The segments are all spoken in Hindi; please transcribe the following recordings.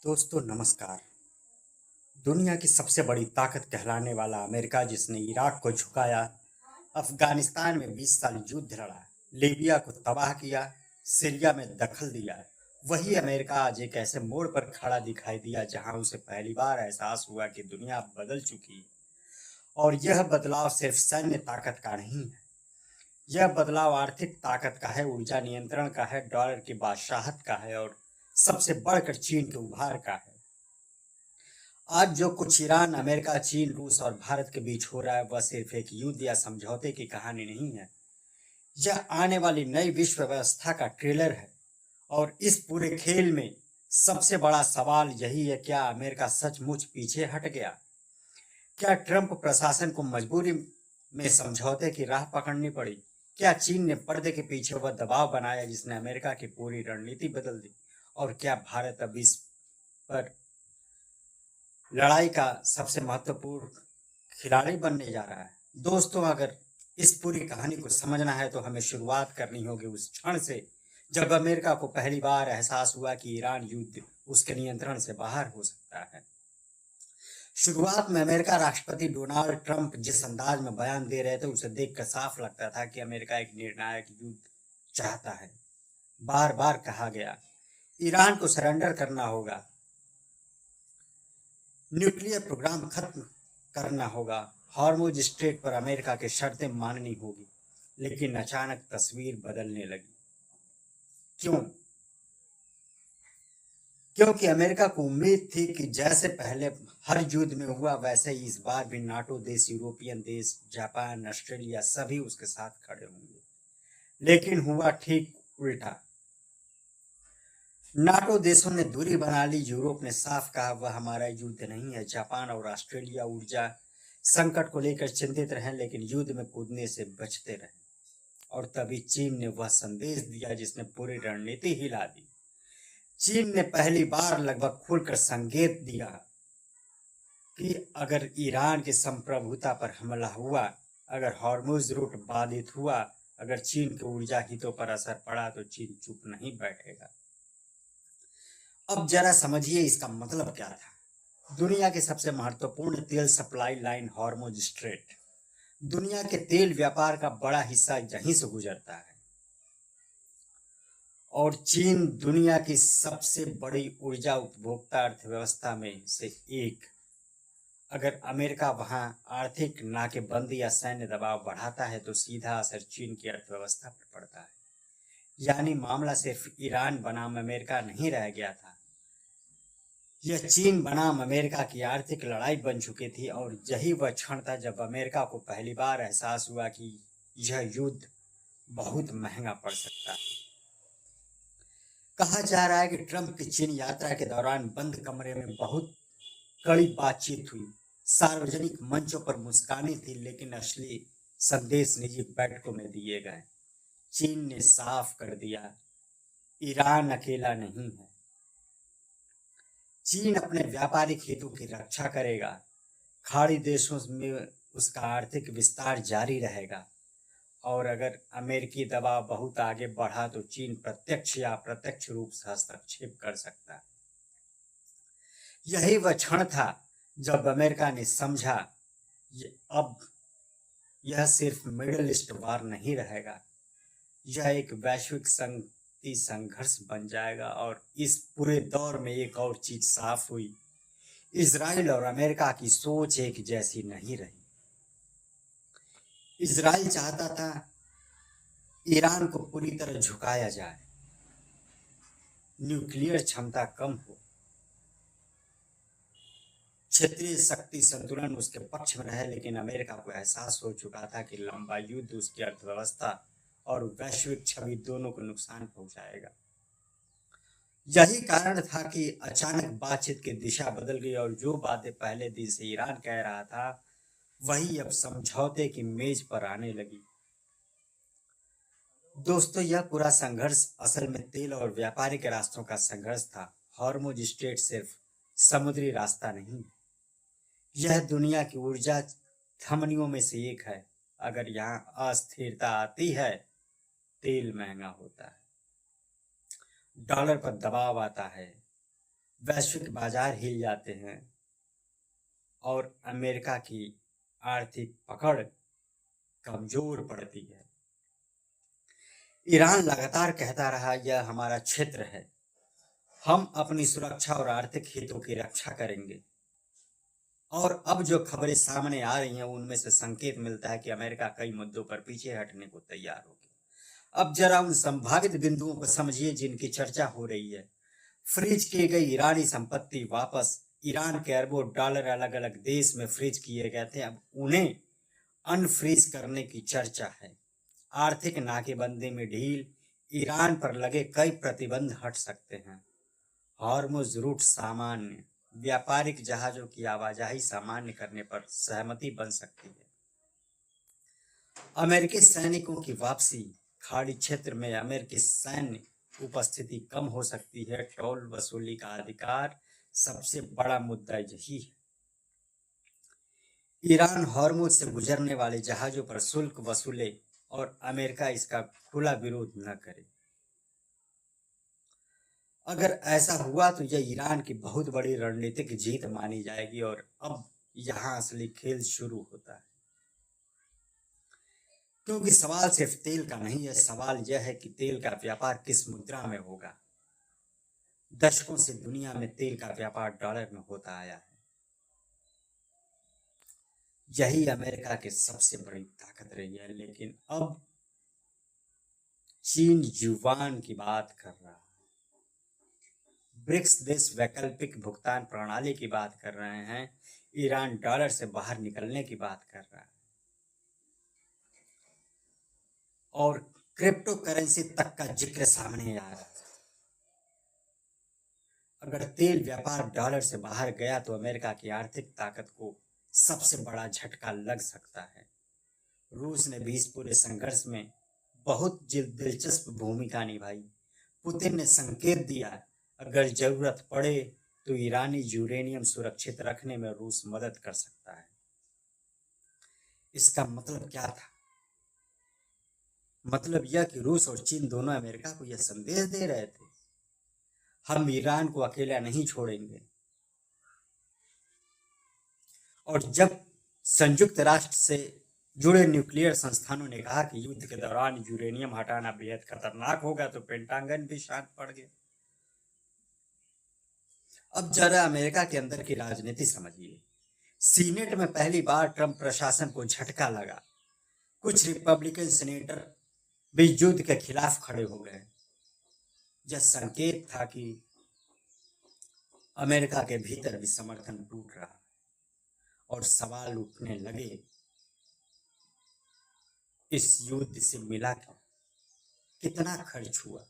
दोस्तों नमस्कार। दुनिया की सबसे बड़ी ताकत कहलाने वाला अमेरिका, जिसने इराक को झुकाया, अफगानिस्तान में 20 साल युद्ध लड़ा, लीबिया को तबाह किया, सीरिया में दखल दिया, वही अमेरिका आज एक ऐसे मोड़ पर खड़ा दिखाई दिया जहां उसे पहली बार एहसास हुआ कि दुनिया बदल चुकी है। और यह बदलाव सिर्फ सैन्य ताकत का नहीं है, यह बदलाव आर्थिक ताकत का है, ऊर्जा नियंत्रण का है, डॉलर की बादशाहत का है और सबसे बढ़कर चीन के उभार का है। आज जो कुछ ईरान, अमेरिका, चीन, रूस और भारत के बीच हो रहा है, वह सिर्फ एक युद्ध या समझौते की कहानी नहीं है। यह आने वाली नई विश्व व्यवस्था का ट्रेलर है। और इस पूरे खेल में सबसे बड़ा सवाल यही है, क्या अमेरिका सचमुच पीछे हट गया? क्या ट्रंप प्रशासन को मजबूरी में समझौते की राह पकड़नी पड़ी? क्या चीन ने पर्दे के पीछे वह दबाव बनाया जिसने अमेरिका की पूरी रणनीति बदल दी? और क्या भारत अब इस पर लड़ाई का सबसे महत्वपूर्ण खिलाड़ी बनने जा रहा है? दोस्तों, अगर इस पूरी कहानी को समझना है तो हमें शुरुआत करनी होगी उस क्षण से जब अमेरिका को पहली बार एहसास हुआ कि ईरान युद्ध उसके नियंत्रण से बाहर हो सकता है। शुरुआत में अमेरिका राष्ट्रपति डोनाल्ड ट्रंप जिस अंदाज में बयान दे रहे थे, उसे देखकर साफ लगता था कि अमेरिका एक निर्णायक युद्ध चाहता है। बार बार कहा गया, ईरान को सरेंडर करना होगा, न्यूक्लियर प्रोग्राम खत्म करना होगा, हॉर्मुज स्ट्रेट पर अमेरिका की शर्तें माननी होगी। लेकिन अचानक तस्वीर बदलने लगी। क्यों? क्योंकि अमेरिका को उम्मीद थी कि जैसे पहले हर युद्ध में हुआ, वैसे ही इस बार भी नाटो देश, यूरोपियन देश, जापान, ऑस्ट्रेलिया सभी उसके साथ खड़े होंगे। लेकिन हुआ ठीक उल्टा। नाटो देशों ने दूरी बना ली, यूरोप ने साफ कहा वह हमारा युद्ध नहीं है। जापान और ऑस्ट्रेलिया ऊर्जा संकट को लेकर चिंतित रहे, लेकिन युद्ध में कूदने से बचते रहे। और तभी चीन ने वह संदेश दिया जिसने पूरी रणनीति हिला दी। चीन ने पहली बार लगभग खुलकर संकेत दिया कि अगर ईरान की संप्रभुता पर हमला हुआ, अगर हॉर्मुज रूट बाधित हुआ, अगर चीन के ऊर्जा हितों पर असर पड़ा, तो चीन चुप नहीं बैठेगा। अब जरा समझिए इसका मतलब क्या था। दुनिया की सबसे महत्वपूर्ण तेल सप्लाई लाइन हॉर्मुज स्ट्रेट, दुनिया के तेल व्यापार का बड़ा हिस्सा यहीं से गुजरता है। और चीन दुनिया की सबसे बड़ी ऊर्जा उपभोक्ता अर्थव्यवस्था में से एक। अगर अमेरिका वहां आर्थिक नाकेबंदी या सैन्य दबाव बढ़ाता है तो सीधा असर चीन की अर्थव्यवस्था पर पड़ता है। यानी मामला सिर्फ ईरान बनाम अमेरिका नहीं रह गया था, यह चीन बनाम अमेरिका की आर्थिक लड़ाई बन चुकी थी। और यही वह क्षण था जब अमेरिका को पहली बार एहसास हुआ कि यह युद्ध बहुत महंगा पड़ सकता है। कहा जा रहा है कि ट्रंप की चीन यात्रा के दौरान बंद कमरे में बहुत कड़ी बातचीत हुई, सार्वजनिक मंचों पर मुस्कानी थी, लेकिन असली संदेश निजी बैठकों में दिए गए। चीन ने साफ कर दिया, ईरान अकेला नहीं है। चीन अपने व्यापारिक हितों की रक्षा करेगा, खाड़ी देशों में उसका आर्थिक विस्तार जारी रहेगा। और अगर अमेरिकी दबाव बहुत आगे बढ़ा तो चीन प्रत्यक्ष या अप्रत्यक्ष रूप से हस्तक्षेप कर सकता है। यही वह क्षण था जब अमेरिका ने समझा अब यह सिर्फ मिडिल ईस्ट वार नहीं रहेगा, यह एक वैश्विक शक्ति संघर्ष बन जाएगा। और इस पूरे दौर में एक और चीज साफ हुई, इजराइल और अमेरिका की सोच एक जैसी नहीं रही। इजराइल चाहता था ईरान को पूरी तरह झुकाया जाए, न्यूक्लियर क्षमता कम हो, क्षेत्रीय शक्ति संतुलन उसके पक्ष में रहे। लेकिन अमेरिका को एहसास हो चुका था कि लंबा युद्ध उसकी अर्थव्यवस्था और वैश्विक छवि दोनों को नुकसान पहुंचाएगा। यही कारण था कि अचानक बातचीत की दिशा बदल गई और जो बातें पहले दिन से ईरान कह रहा था, वही अब समझौते की मेज पर आने लगी। दोस्तों, यह पूरा संघर्ष असल में तेल और व्यापारिक रास्तों का संघर्ष था। हॉर्मुज स्ट्रेट सिर्फ समुद्री रास्ता नहीं, यह दुनिया की ऊर्जा धमनियों में से एक है। अगर यहाँ अस्थिरता आती है, तेल महंगा होता है, डॉलर पर दबाव आता है, वैश्विक बाजार हिल जाते हैं और अमेरिका की आर्थिक पकड़ कमजोर पड़ती है। ईरान लगातार कहता रहा, यह हमारा क्षेत्र है, हम अपनी सुरक्षा और आर्थिक हितों की रक्षा करेंगे। और अब जो खबरें सामने आ रही हैं उनमें से संकेत मिलता है कि अमेरिका कई मुद्दों पर पीछे हटने को तैयार हो गया। अब जरा उन संभावित बिंदुओं को समझिए जिनकी चर्चा हो रही है। फ्रीज की गई ईरानी संपत्ति वापस। ईरान के अरबों डॉलर अलग अलग देश में फ्रीज किए गए थे, अब उन्हें अनफ्रीज करने की चर्चा है। आर्थिक नाकेबंदी में ढील। ईरान पर लगे कई प्रतिबंध हट सकते हैं। हॉर्मुज रूट सामान्य। व्यापारिक जहाजों की आवाजाही सामान्य करने पर सहमति बन सकती है। अमेरिकी सैनिकों की वापसी। खाड़ी क्षेत्र में अमेरिकी सैन्य उपस्थिति कम हो सकती है। टोल वसूली का अधिकार सबसे बड़ा मुद्दा यही है। ईरान हॉर्मुज से गुजरने वाले जहाजों पर शुल्क वसूले और अमेरिका इसका खुला विरोध न करे। अगर ऐसा हुआ तो यह ईरान की बहुत बड़ी रणनीतिक जीत मानी जाएगी और अब यहां असली खेल शुरू होता है। क्योंकि सवाल सिर्फ तेल का नहीं है, सवाल यह है कि तेल का व्यापार किस मुद्रा में होगा। दशकों से दुनिया में तेल का व्यापार डॉलर में होता आया है। यही अमेरिका की सबसे बड़ी ताकत रही है, लेकिन अब चीन युवान की बात कर रहा है। ब्रिक्स देश वैकल्पिक भुगतान प्रणाली की बात कर रहे हैं। ईरान डॉलर से बाहर निकलने की बात कर रहा है और क्रिप्टो करेंसी तक का जिक्र सामने आ रहा है। अगर तेल व्यापार डॉलर से बाहर गया तो अमेरिका की आर्थिक ताकत को सबसे बड़ा झटका लग सकता है। रूस ने भी इस पूरे संघर्ष में बहुत दिलचस्प भूमिका निभाई। पुतिन ने संकेत दिया, अगर जरूरत पड़े तो ईरानी यूरेनियम सुरक्षित रखने में रूस मदद कर सकता है। इसका मतलब क्या था? मतलब यह कि रूस और चीन दोनों अमेरिका को यह संदेश दे रहे थे, हम ईरान को अकेला नहीं छोड़ेंगे। और जब संयुक्त राष्ट्र से जुड़े न्यूक्लियर संस्थानों ने कहा कि युद्ध के दौरान यूरेनियम हटाना बेहद खतरनाक होगा तो पेंटागन भी शांत पड़ गया। अब जरा अमेरिका के अंदर की राजनीति समझिए। सीनेट में पहली बार ट्रंप प्रशासन को झटका लगा। कुछ रिपब्लिकन सीनेटर भी युद्ध के खिलाफ खड़े हो गए। यह संकेत था कि अमेरिका के भीतर भी समर्थन टूट रहा और सवाल उठने लगे, इस युद्ध से मिला क्या? कितना खर्च हुआ?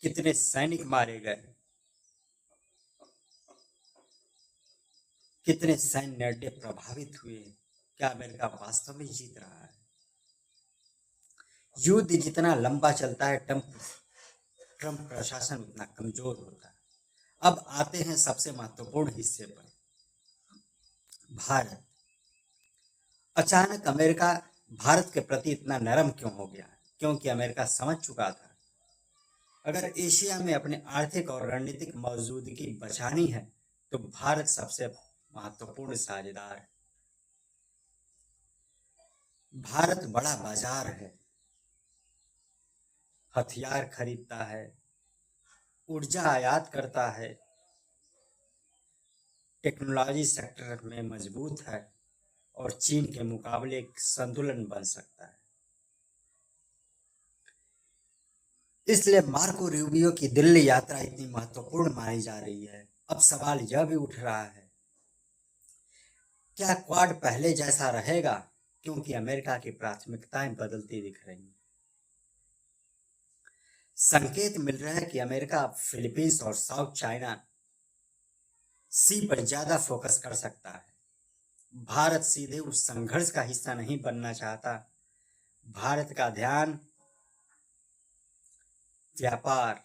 कितने सैनिक मारे गए? कितने सैन्य अड्डे प्रभावित हुए? क्या अमेरिका वास्तव में जीत रहा है? युद्ध जितना लंबा चलता है, ट्रंप प्रशासन उतना कमजोर होता है। अब आते हैं सबसे महत्वपूर्ण हिस्से पर, भारत। अचानक अमेरिका भारत के प्रति इतना नरम क्यों हो गया? क्योंकि अमेरिका समझ चुका था, अगर एशिया में अपने आर्थिक और रणनीतिक मौजूदगी बचानी है तो भारत सबसे महत्वपूर्ण साझेदार है। भारत बड़ा बाजार है, हथियार खरीदता है, ऊर्जा आयात करता है, टेक्नोलॉजी सेक्टर में मजबूत है और चीन के मुकाबले एक संतुलन बन सकता है। इसलिए मार्को रूबियो की दिल्ली यात्रा इतनी महत्वपूर्ण मानी जा रही है। अब सवाल यह भी उठ रहा है, क्या क्वाड पहले जैसा रहेगा? क्योंकि अमेरिका की प्राथमिकताएं बदलती दिख रही हैं। संकेत मिल रहा है कि अमेरिका फिलीपींस और साउथ चाइना सी पर ज्यादा फोकस कर सकता है। भारत सीधे उस संघर्ष का हिस्सा नहीं बनना चाहता। भारत का ध्यान व्यापार,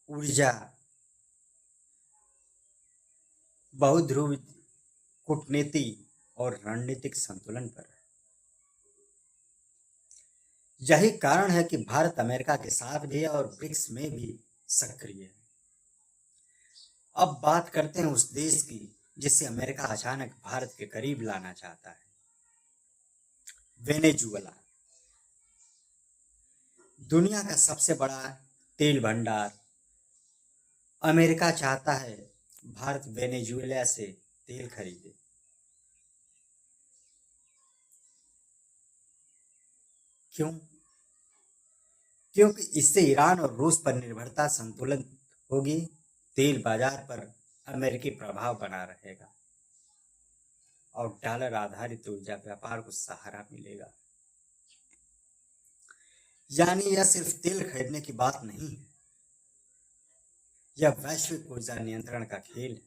ऊर्जा, बहुध्रुव कूटनीति और रणनीतिक संतुलन पर है। यही कारण है कि भारत अमेरिका के साथ भी है और ब्रिक्स में भी सक्रिय है। अब बात करते हैं उस देश की जिसे अमेरिका अचानक भारत के करीब लाना चाहता है, वेनेजुएला। दुनिया का सबसे बड़ा तेल भंडार। अमेरिका चाहता है भारत वेनेजुएला से तेल खरीदे। क्यों? क्योंकि इससे ईरान और रूस पर निर्भरता संतुलन होगी, तेल बाजार पर अमेरिकी प्रभाव बना रहेगा और डॉलर आधारित ऊर्जा व्यापार को सहारा मिलेगा। यानी यह सिर्फ तेल खरीदने की बात नहीं है, यह वैश्विक ऊर्जा नियंत्रण का खेल है।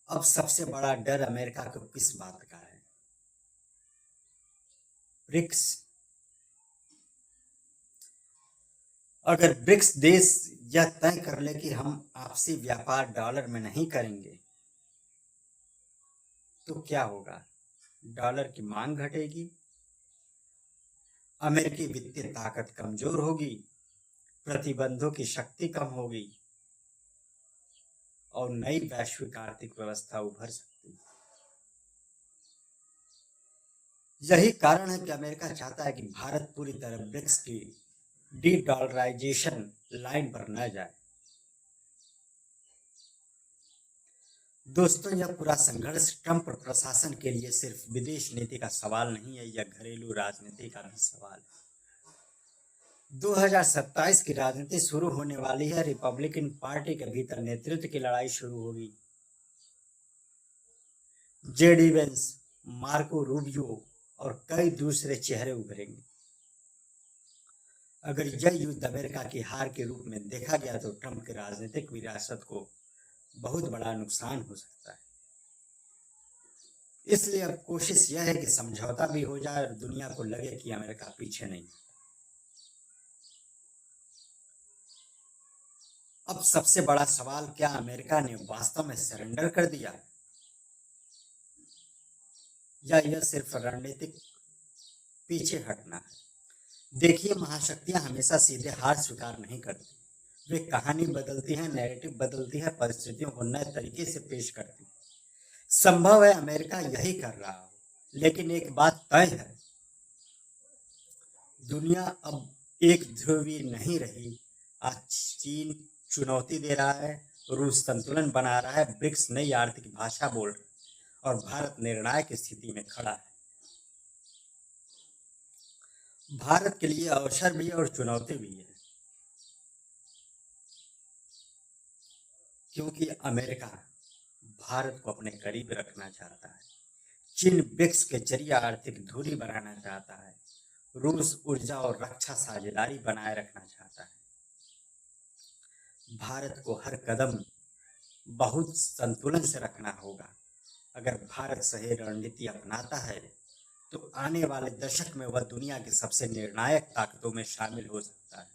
अब सबसे बड़ा डर अमेरिका को किस बात का है? ब्रिक्स। अगर ब्रिक्स देश यह तय कर ले कि हम आपसी व्यापार डॉलर में नहीं करेंगे, तो क्या होगा? डॉलर की मांग घटेगी, अमेरिकी वित्तीय ताकत कमजोर होगी, प्रतिबंधों की शक्ति कम होगी और नई वैश्विक आर्थिक व्यवस्था उभर सकती है। यही कारण है कि अमेरिका चाहता है कि भारत पूरी तरह ब्रिक्स की डी डॉलराइजेशन लाइन पर न जाए। दोस्तों, यह पूरा संघर्ष ट्रंप प्रशासन के लिए सिर्फ विदेश नीति का सवाल नहीं है, यह घरेलू राजनीति का भी सवाल है। 2027 की राजनीति शुरू होने वाली है। रिपब्लिकन पार्टी के भीतर नेतृत्व की लड़ाई शुरू होगी। जेडी वेंस, मार्को रूबियो और कई दूसरे चेहरे उभरेंगे। अगर यह युद्ध अमेरिका की हार के रूप में देखा गया तो ट्रंप की राजनीतिक विरासत को बहुत बड़ा नुकसान हो सकता है। इसलिए अब कोशिश यह है कि समझौता भी हो जाए और दुनिया को लगे कि अमेरिका पीछे नहीं। अब सबसे बड़ा सवाल, क्या अमेरिका ने वास्तव में सरेंडर कर दिया या यह सिर्फ रणनीतिक पीछे हटना है? देखिए, महाशक्तियां हमेशा सीधे हार स्वीकार नहीं करती। वे कहानी बदलती हैं, नैरेटिव बदलती है, परिस्थितियों को नए तरीके से पेश करती। संभव है अमेरिका यही कर रहा हो, लेकिन एक बात तय है, दुनिया अब एक ध्रुवीय नहीं रही। आज चीन चुनौती दे रहा है, रूस संतुलन बना रहा है, ब्रिक्स नई आर्थिक भाषा बोल रहा है और भारत निर्णायक स्थिति में खड़ा है। भारत के लिए अवसर भी है और चुनौती भी है, क्योंकि अमेरिका भारत को अपने करीब रखना चाहता है, चीन ब्रिक्स के जरिए आर्थिक दूरी बनाना चाहता है, रूस ऊर्जा और रक्षा साझेदारी बनाए रखना चाहता है। भारत को हर कदम बहुत संतुलन से रखना होगा। अगर भारत सही रणनीति अपनाता है तो आने वाले दशक में वह दुनिया की सबसे निर्णायक ताकतों में शामिल हो सकता है।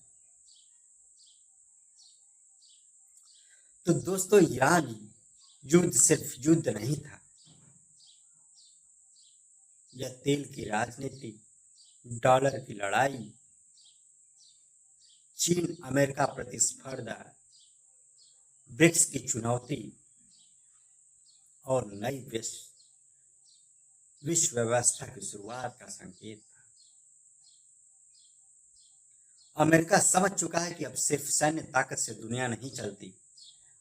तो दोस्तों, ईरान युद्ध सिर्फ युद्ध नहीं था, यह तेल की राजनीति, डॉलर की लड़ाई, चीन अमेरिका प्रतिस्पर्धा, ब्रिक्स की चुनौती और नई विश्व व्यवस्था की शुरुआत का संकेत था। अमेरिका समझ चुका है कि अब सिर्फ सैन्य ताकत से दुनिया नहीं चलती।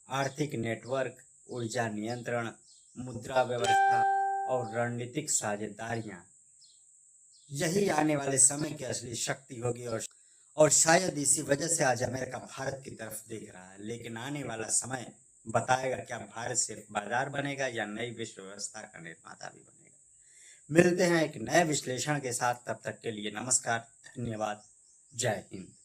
आर्थिक नेटवर्क, ऊर्जा नियंत्रण, मुद्रा व्यवस्था और रणनीतिक साझेदारियां, यही आने वाले समय की असली शक्ति होगी। और शायद इसी वजह से आज अमेरिका भारत की तरफ देख रहा है। लेकिन आने वाला समय बताएगा, क्या भारत सिर्फ बाजार बनेगा या नई विश्व व्यवस्था का निर्माता भी बनेगा। मिलते हैं एक नए विश्लेषण के साथ, तब तक के लिए नमस्कार, धन्यवाद, जय हिंद।